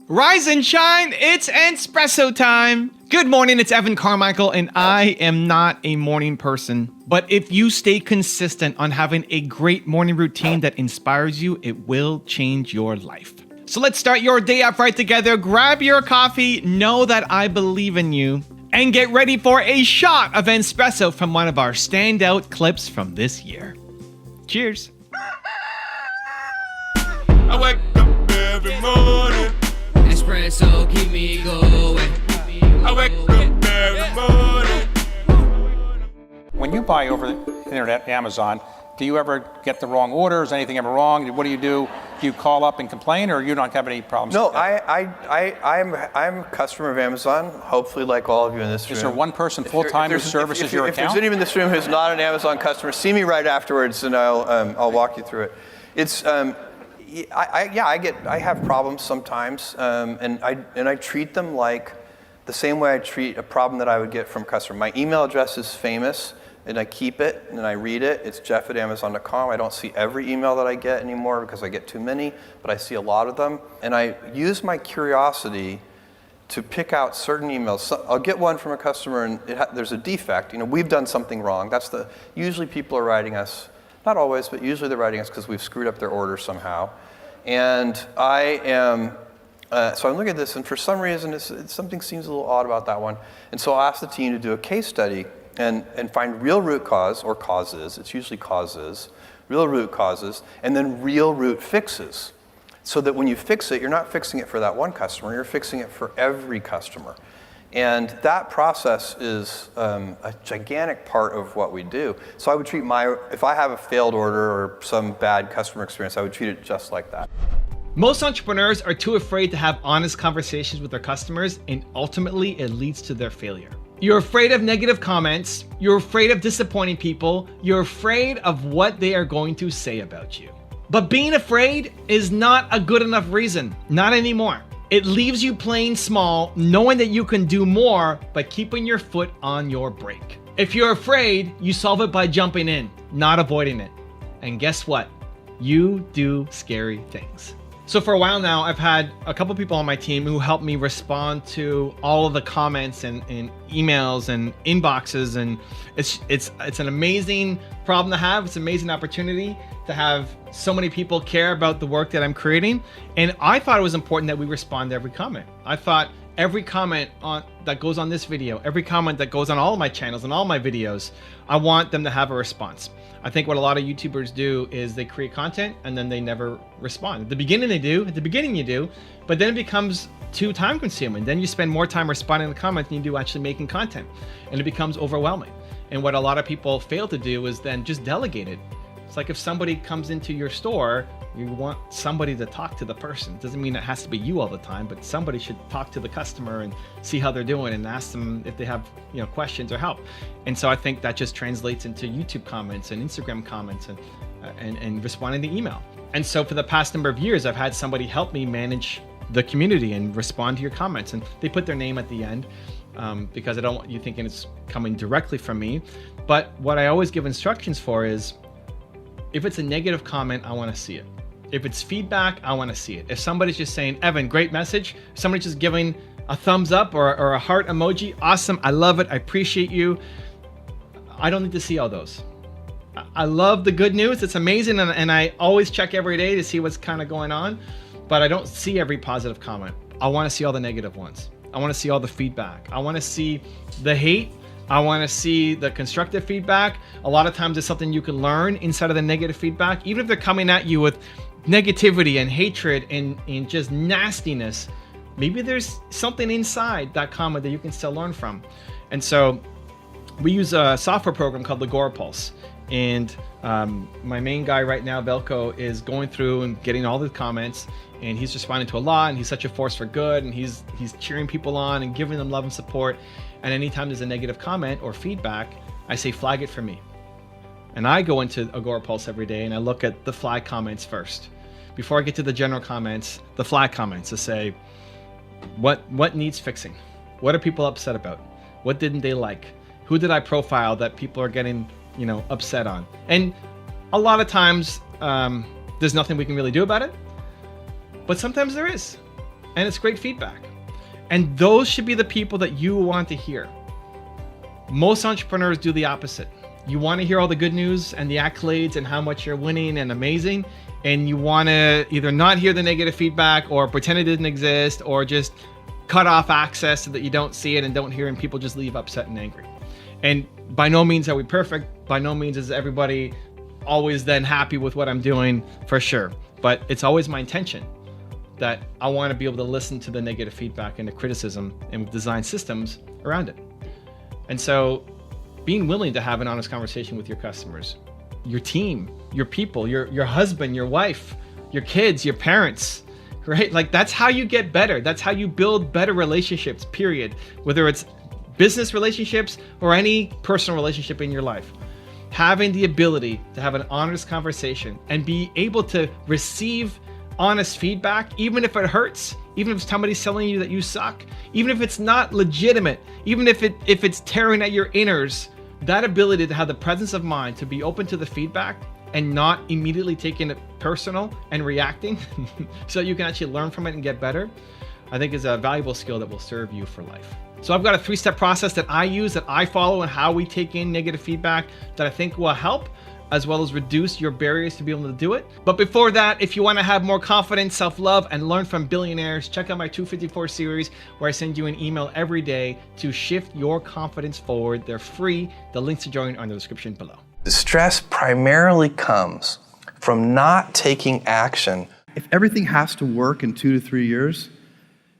Rise and shine, it's Entspresso time. Good morning, it's Evan Carmichael, and I am not a morning person. But if you stay consistent on having a great morning routine that inspires you, it will change your life. So let's start your day off right together. Grab your coffee, know that I believe in you, and get ready for a shot of Entspresso from one of our standout clips from this year. Cheers. I wake up every morning. Espresso keep me going. I wake up every morning. When you buy over the internet, Amazon, do you ever get the wrong order? Is anything ever wrong? What do? Do you call up and complain, or you don't have any problems? No, I'm a customer of Amazon. Hopefully, like all of you in this room. Is there one person full-time who services your account? If there's anyone in this room who's not an Amazon customer, see me right afterwards, and I'll walk you through it. It's I have problems sometimes, and I treat them like the same way I treat a problem that I would get from a customer. My email address is famous, and I keep it, and I read it. It's jeff@amazon.com. I don't see every email that I get anymore because I get too many, but I see a lot of them. And I use my curiosity to pick out certain emails. So I'll get one from a customer, and there's a defect. We've done something wrong. Usually people are writing us, not always, but usually they're writing us because we've screwed up their order somehow. And so I'm looking at this, and for some reason, something seems a little odd about that one. And so I'll ask the team to do a case study and find real root cause, or causes, it's usually causes, real root causes, and then real root fixes. So that when you fix it, you're not fixing it for that one customer, you're fixing it for every customer. And that process is a gigantic part of what we do. So I would treat if I have a failed order or some bad customer experience, I would treat it just like that. Most entrepreneurs are too afraid to have honest conversations with their customers, and ultimately it leads to their failure. You're afraid of negative comments, you're afraid of disappointing people, you're afraid of what they are going to say about you. But being afraid is not a good enough reason, not anymore. It leaves you playing small, knowing that you can do more by keeping your foot on your brake. If you're afraid, you solve it by jumping in, not avoiding it. And guess what? You do scary things. So for a while now, I've had a couple people on my team who help me respond to all of the comments and emails and inboxes, and it's an amazing problem to have. It's an amazing opportunity to have so many people care about the work that I'm creating. And I thought it was important that we respond to every comment. I thought every comment that goes on this video, every comment that goes on all of my channels and all my videos, I want them to have a response. I think what a lot of YouTubers do is they create content and then they never respond. At the beginning you do, but then it becomes too time consuming. Then you spend more time responding to the comments than you do actually making content, and it becomes overwhelming. And what a lot of people fail to do is then just delegate it. It's like if somebody comes into your store, you want somebody to talk to the person. It doesn't mean it has to be you all the time, but somebody should talk to the customer and see how they're doing and ask them if they have questions or help. And so I think that just translates into YouTube comments and Instagram comments and responding to email. And so for the past number of years, I've had somebody help me manage the community and respond to your comments. And they put their name at the end because I don't want you thinking it's coming directly from me. But what I always give instructions for is, if it's a negative comment, I want to see it. If it's feedback, I want to see it. If somebody's just saying, Evan, great message, somebody's just giving a thumbs up or a heart emoji, awesome, I love it, I appreciate you, I don't need to see all those. I love the good news, it's amazing, and I always check every day to see what's kind of going on, but I don't see every positive comment. I want to see all the negative ones. I want to see all the feedback. I want to see the hate. I want to see the constructive feedback. A lot of times it's something you can learn inside of the negative feedback. Even if they're coming at you with negativity and hatred and just nastiness, maybe there's something inside that comment that you can still learn from. And so we use a software program called the Pulse. And my main guy right now, Velko, is going through and getting all the comments, and he's responding to a lot, and he's such a force for good, and he's cheering people on and giving them love and support. And anytime there's a negative comment or feedback, I say, flag it for me. And I go into Pulse every day and I look at the flag comments first. Before I get to the general comments, the flag comments to say, what needs fixing? What are people upset about? What didn't they like? Who did I profile that people are getting, upset on? And a lot of times, there's nothing we can really do about it. But sometimes there is. and it's great feedback. And those should be the people that you want to hear. Most entrepreneurs do the opposite. You want to hear all the good news and the accolades and how much you're winning and amazing, and you want to either not hear the negative feedback or pretend it didn't exist or just cut off access so that you don't see it and don't hear it, and people just leave upset and angry. And by no means are we perfect. By no means is everybody always then happy with what I'm doing, for sure. But it's always my intention that I want to be able to listen to the negative feedback and the criticism and design systems around it. And so being willing to have an honest conversation with your customers, your team, your people, your husband, your wife, your kids, your parents, right? Like, that's how you get better. That's how you build better relationships, period. Whether it's business relationships or any personal relationship in your life. Having the ability to have an honest conversation and be able to receive honest feedback, even if it hurts, even if somebody's telling you that you suck, even if it's not legitimate, even if it's tearing at your inners, that ability to have the presence of mind to be open to the feedback and not immediately taking it personal and reacting so you can actually learn from it and get better, I think is a valuable skill that will serve you for life. So I've got a 3-step process that I use, that I follow, and how we take in negative feedback that I think will help, as well as reduce your barriers to be able to do it. But before that, if you want to have more confidence, self-love, and learn from billionaires, check out my 254 series, where I send you an email every day to shift your confidence forward. They're free. The links to join are in the description below. The stress primarily comes from not taking action. If everything has to work in 2 to 3 years,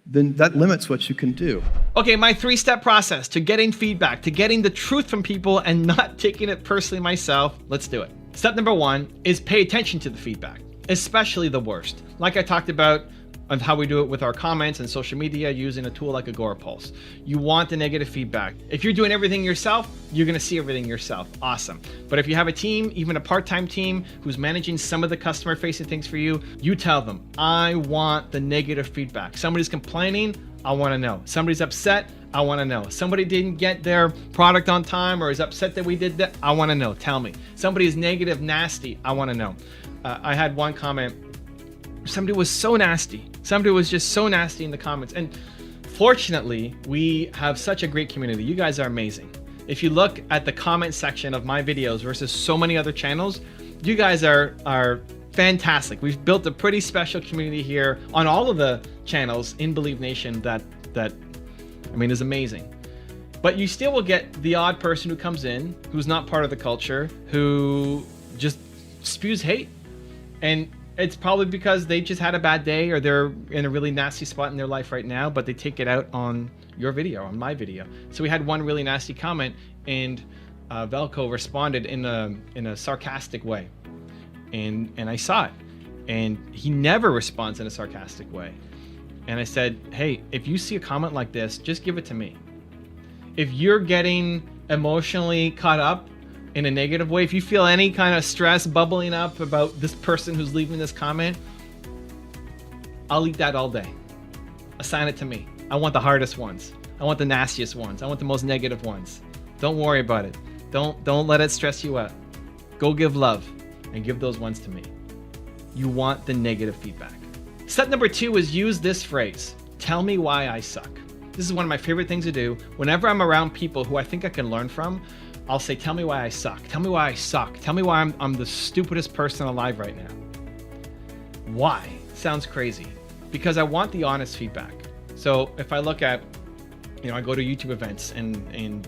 then that limits what you can do. Okay, my 3-step process to getting feedback, to getting the truth from people and not taking it personally myself. Let's do it. Step number 1 is pay attention to the feedback, especially the worst. Like I talked about on how we do it with our comments and social media using a tool like Agorapulse. You want the negative feedback. If you're doing everything yourself, you're gonna see everything yourself. Awesome. But if you have a team, even a part-time team who's managing some of the customer-facing things for you, you tell them, I want the negative feedback. Somebody's complaining, I wanna know. Somebody's upset, I wanna know. Somebody didn't get their product on time or is upset that we did that, I wanna know, tell me. Somebody is negative, nasty, I wanna know. I had one comment, somebody was so nasty. Somebody was just so nasty in the comments. And fortunately, we have such a great community. You guys are amazing. If you look at the comment section of my videos versus so many other channels, you guys are fantastic. We've built a pretty special community here on all of the channels in Believe Nation that I mean is amazing. But you still will get the odd person who comes in, who's not part of the culture, who just spews hate. And it's probably because they just had a bad day or they're in a really nasty spot in their life right now, but they take it out on your video, on my video. So we had one really nasty comment, and Velko responded in a sarcastic way. And I saw it. And he never responds in a sarcastic way. And I said, hey, if you see a comment like this, just give it to me. If you're getting emotionally caught up in a negative way, if you feel any kind of stress bubbling up about this person who's leaving this comment, I'll eat that all day. Assign it to me. I want the hardest ones. I want the nastiest ones. I want the most negative ones. Don't worry about it. Don't let it stress you out. Go give love and give those ones to me. You want the negative feedback. Step number 2 is use this phrase, tell me why I suck. This is one of my favorite things to do. Whenever I'm around people who I think I can learn from, I'll say, tell me why I suck. Tell me why I suck. Tell me why I'm the stupidest person alive right now. Why? Sounds crazy. Because I want the honest feedback. So if I look at, I go to YouTube events and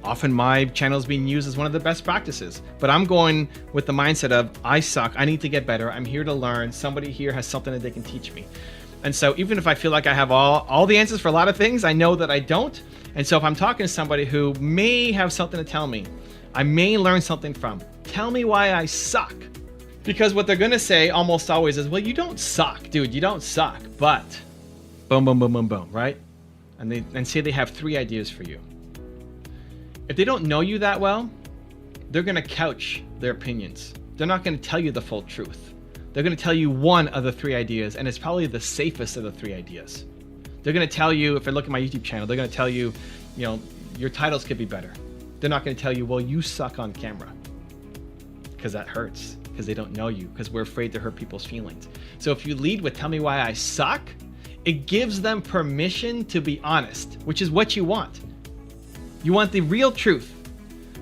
often my channel is being used as one of the best practices, but I'm going with the mindset of, I suck, I need to get better, I'm here to learn, somebody here has something that they can teach me. And so even if I feel like I have all the answers for a lot of things, I know that I don't. And so if I'm talking to somebody who may have something to tell me, I may learn something from, tell me why I suck. Because what they're gonna say almost always is, well, you don't suck, dude, you don't suck, but boom, boom, boom, boom, boom, right? And say they have 3 ideas for you. If they don't know you that well, they're gonna couch their opinions. They're not gonna tell you the full truth. They're gonna tell you one of the 3 ideas, and it's probably the safest of the 3 ideas. They're gonna tell you, if I look at my YouTube channel, they're gonna tell you, your titles could be better. They're not gonna tell you, well, you suck on camera. Because that hurts, because they don't know you, because we're afraid to hurt people's feelings. So if you lead with, tell me why I suck, It gives them permission to be honest, which is what you want. You want the real truth.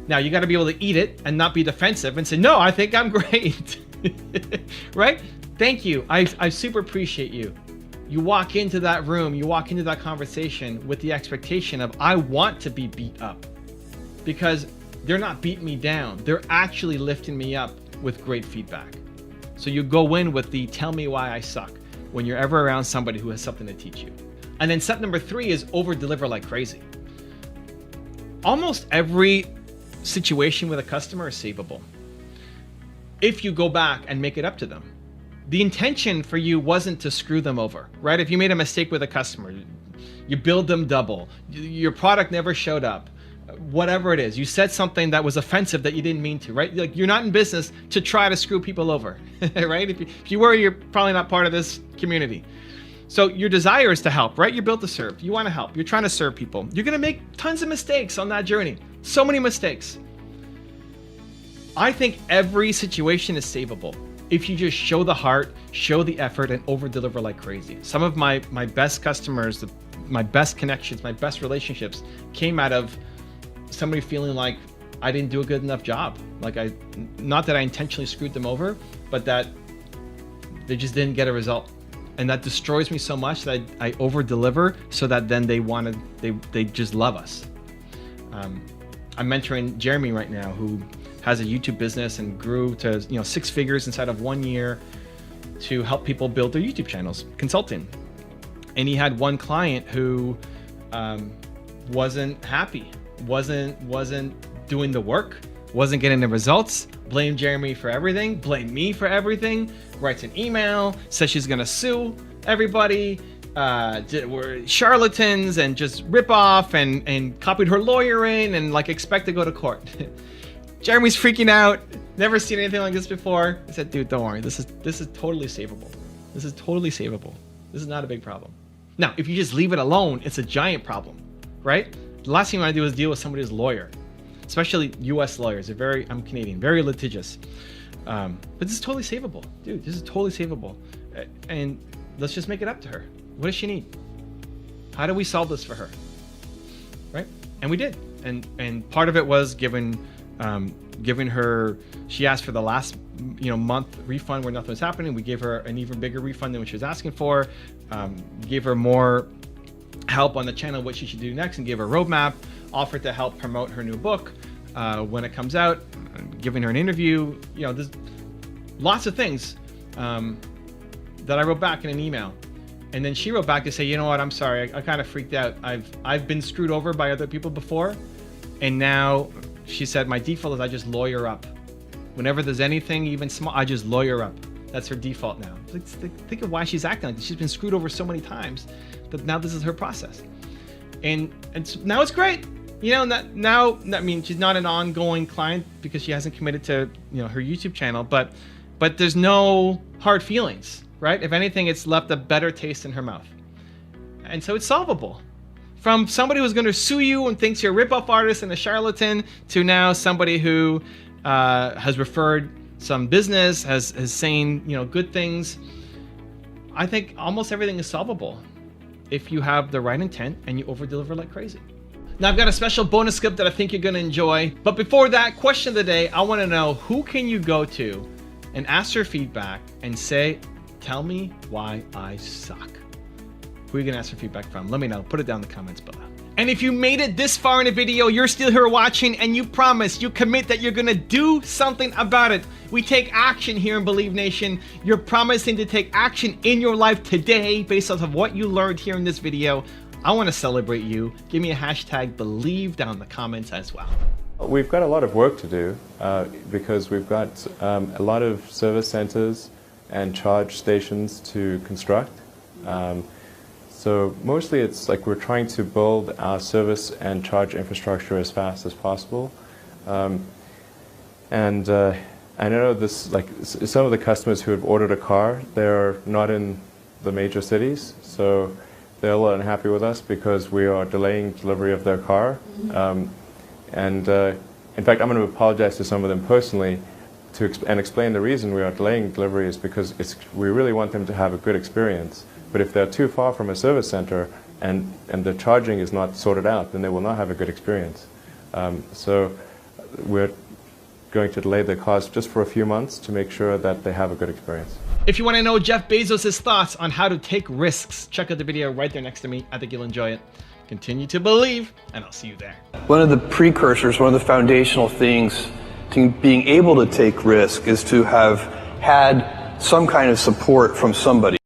Now, you got to be able to eat it and not be defensive and say, no, I think I'm great. Right? Thank you. I super appreciate you. You walk into that room, you walk into that conversation with the expectation of, I want to be beat up, because they're not beating me down. They're actually lifting me up with great feedback. So you go in with the tell me why I suck when you're ever around somebody who has something to teach you. And then step number 3 is over deliver like crazy. Almost every situation with a customer is savable if you go back and make it up to them. The intention for you wasn't to screw them over, right? If you made a mistake with a customer, you billed them double, your product never showed up, whatever it is, you said something that was offensive that you didn't mean to, right? Like, you're not in business to try to screw people over, right? If you were, you're probably not part of this community. So your desire is to help, right? You're built to serve. You want to help. You're trying to serve people. You're going to make tons of mistakes on that journey. So many mistakes. I think every situation is savable if you just show the heart, show the effort, and over-deliver like crazy. Some of my best customers, my best connections, my best relationships came out of somebody feeling like I didn't do a good enough job. Like, not that I intentionally screwed them over, but that they just didn't get a result. And that destroys me so much that I over-deliver so that then they just love us. I'm mentoring Jeremy right now, who has a YouTube business and grew to 6 figures inside of 1 year to help people build their YouTube channels, consulting. And he had one client who wasn't happy, wasn't doing the work, wasn't getting the results, blamed Jeremy for everything, blamed me for everything, writes an email, says she's gonna sue everybody, we're charlatans and just rip off, and copied her lawyer in and like expect to go to court. Jeremy's freaking out, never seen anything like this before. I said, dude, don't worry, this is totally savable. This is totally savable. This is not a big problem. Now, if you just leave it alone, it's a giant problem, right? The last thing you want to do is deal with somebody's lawyer, especially US lawyers. I'm Canadian, very litigious. But this is totally savable. Dude, this is totally savable. And let's just make it up to her. What does she need? How do we solve this for her? Right? And we did. And part of it was giving her, she asked for the last month refund where nothing was happening. We gave her an even bigger refund than what she was asking for. Gave her more help on the channel, what she should do next, and gave her a roadmap. Offered to help promote her new book when it comes out. Giving her an interview. There's lots of things that I wrote back in an email. And then she wrote back to say, you know what, I'm sorry, I kind of freaked out. I've been screwed over by other people before, and now, she said, my default is I just lawyer up. Whenever there's anything even small, I just lawyer up. That's her default now. Think of why she's acting like this. She's been screwed over so many times, but now this is her process. And now it's great. Now, I mean, she's not an ongoing client because she hasn't committed to her YouTube channel, but there's no hard feelings, right? If anything, it's left a better taste in her mouth. And so it's solvable. From somebody who's going to sue you and thinks you're a rip-off artist and a charlatan, to now somebody who has referred some business, has saying good things. I think almost everything is solvable if you have the right intent and you over-deliver like crazy. Now, I've got a special bonus clip that I think you're going to enjoy. But before that, question of the day, I want to know, who can you go to and ask for feedback and say, tell me why I suck? Who are you going to ask for feedback from? Let me know. Put it down in the comments below. And if you made it this far in the video, you're still here watching, and you promise, you commit that you're going to do something about it. We take action here in Believe Nation. You're promising to take action in your life today based off of what you learned here in this video. I want to celebrate you. Give me a hashtag Believe down in the comments as well. We've got a lot of work to do because we've got a lot of service centers and charge stations to construct. So mostly it's like we're trying to build our service and charge infrastructure as fast as possible. And I know this, like some of the customers who have ordered a car, they're not in the major cities, so they're a little unhappy with us because we are delaying delivery of their car. In fact, I'm going to apologize to some of them personally and explain the reason we are delaying delivery is because we really want them to have a good experience. But if they're too far from a service center and the charging is not sorted out, then they will not have a good experience. So we're going to delay the cars just for a few months to make sure that they have a good experience. If you want to know Jeff Bezos' thoughts on how to take risks, check out the video right there next to me. I think you'll enjoy it. Continue to believe, and I'll see you there. One of the precursors, one of the foundational things to being able to take risk is to have had some kind of support from somebody.